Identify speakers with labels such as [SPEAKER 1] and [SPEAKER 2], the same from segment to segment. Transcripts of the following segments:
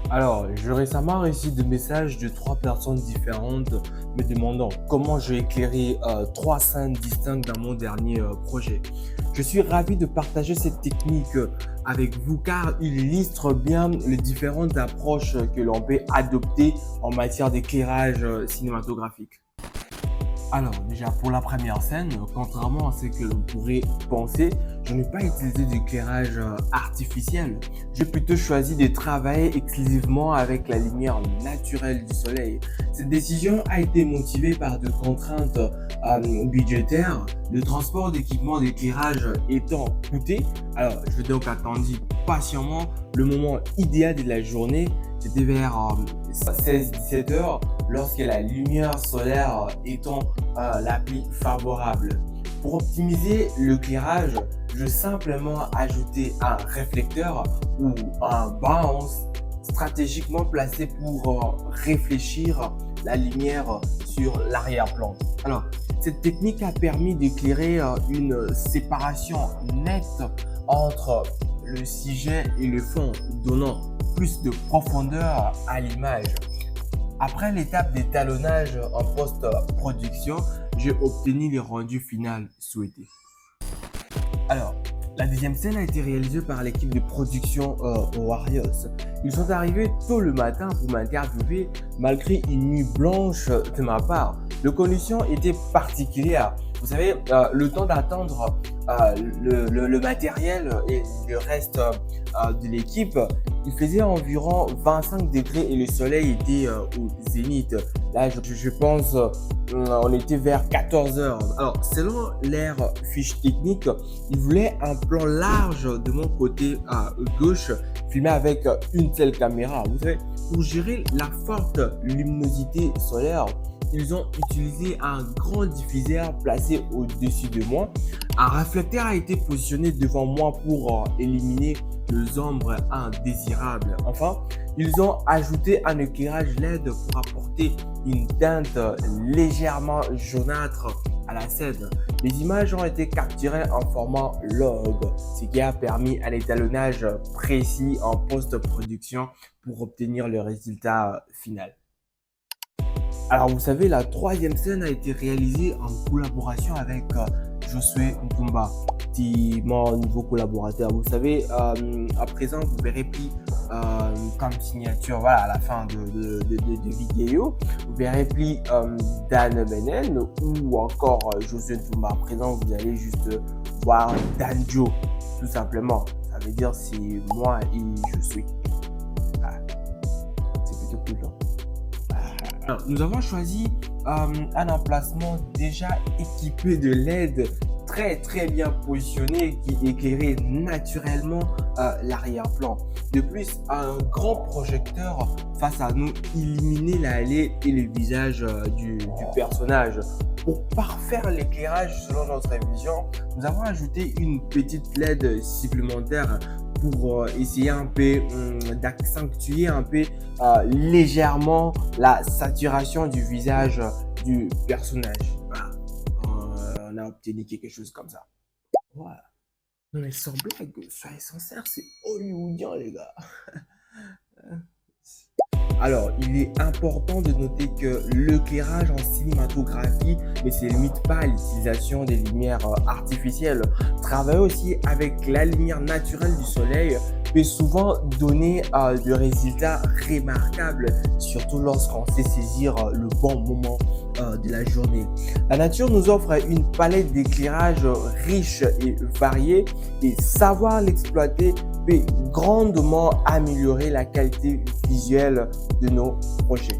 [SPEAKER 1] Alors, j'ai récemment reçu des messages de trois personnes différentes me demandant comment je éclairais trois scènes distinctes dans mon dernier projet. Je suis ravi de partager cette technique avec vous car il illustre bien les différentes approches que l'on peut adopter en matière d'éclairage cinématographique. Alors, déjà pour la première scène, contrairement à ce que l'on pourrait penser, je n'ai pas utilisé d'éclairage artificiel. J'ai plutôt choisi de travailler exclusivement avec la lumière naturelle du soleil. Cette décision a été motivée par de contraintes budgétaires, le transport d'équipements d'éclairage étant coûté. Alors, je donc attendu patiemment le moment idéal de la journée. C'était vers 16-17 heures lorsque la lumière solaire étant la plus favorable. Pour optimiser l'éclairage, je simplement ajouté un réflecteur ou un bounce stratégiquement placé pour réfléchir la lumière sur l'arrière-plan. Alors, cette technique a permis d'éclairer une séparation nette entre le sujet et le fond, donnant plus de profondeur à l'image. Après l'étape d'étalonnage en post-production, j'ai obtenu le rendu final souhaité. Alors, la deuxième scène a été réalisée par l'équipe de production Warriors. Ils sont arrivés tôt le matin pour m'interviewer malgré une nuit blanche de ma part. Les conditions étaient particulières. Vous savez, le temps d'attendre le matériel et le reste de l'équipe, il faisait environ 25 degrés et le soleil était au zénith. Là, je pense on était vers 14 heures. Alors, selon leur fiche technique, ils voulaient un plan large de mon côté à gauche, filmé avec une seule caméra. Vous savez, pour gérer la forte luminosité solaire, ils ont utilisé un grand diffuseur placé au-dessus de moi. Un réflecteur a été positionné devant moi pour éliminer les ombres indésirables. Enfin, ils ont ajouté un éclairage LED pour apporter une teinte légèrement jaunâtre à la scène. Les images ont été capturées en format log, ce qui a permis un étalonnage précis en post-production pour obtenir le résultat final. Alors vous savez, la troisième scène a été réalisée en collaboration avec Josué Ntumba, mon nouveau collaborateur. Vous savez, à présent, vous verrez plus comme signature, voilà, à la fin de vidéo, vous verrez plus Dan Benen ou encore Josué Ntumba. À présent, vous allez juste voir Danjo, tout simplement. Ça veut dire c'est moi et je suis. Voilà. C'est plutôt cool, hein? Alors, nous avons choisi un emplacement déjà équipé de LED très bien positionné qui éclairait naturellement l'arrière-plan. De plus, un grand projecteur face à nous illuminait l'allée et le visage du personnage. Pour parfaire l'éclairage selon notre vision, nous avons ajouté une petite LED supplémentaire pour essayer un peu d'accentuer un peu légèrement la saturation du visage du personnage. Voilà. On a obtenu quelque chose comme ça. Voilà. Non mais sans blague, soyez sincères, c'est hollywoodien les gars. Alors, il est important de noter que l'éclairage en cinématographie ne se limite pas à l'utilisation des lumières artificielles. Travailler aussi avec la lumière naturelle du soleil peut souvent donner des résultats remarquables, surtout lorsqu'on sait saisir le bon moment de la journée. La nature nous offre une palette d'éclairage riche et variée et savoir l'exploiter peut grandement améliorer la qualité visuelle de nos projets.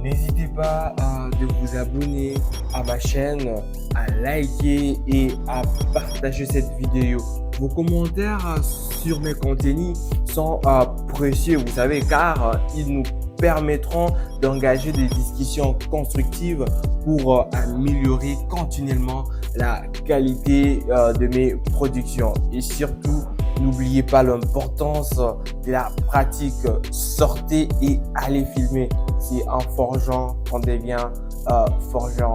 [SPEAKER 1] N'hésitez pas de vous abonner à ma chaîne, à liker et à partager cette vidéo. Vos commentaires sur mes contenus sont précieux, vous savez, car ils nous permettront d'engager des discussions constructives pour améliorer continuellement la qualité de mes productions. Et surtout, n'oubliez pas l'importance de la pratique. Sortez et allez filmer. C'est en forgeant qu'on devient forgeron.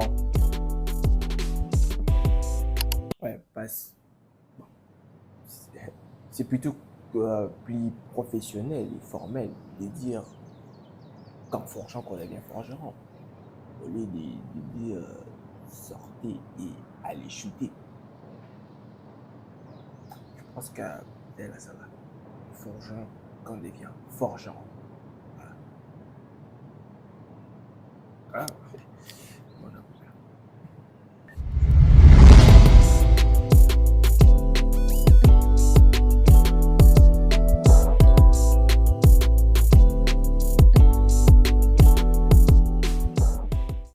[SPEAKER 1] Ouais, passe. C'est plutôt plus professionnel et formel de dire qu'en forgeant qu'on devient forgeron, au lieu de dire sortez et allez shooter. Je pense que là, ça va. Forgeron qu'on devient forgeron.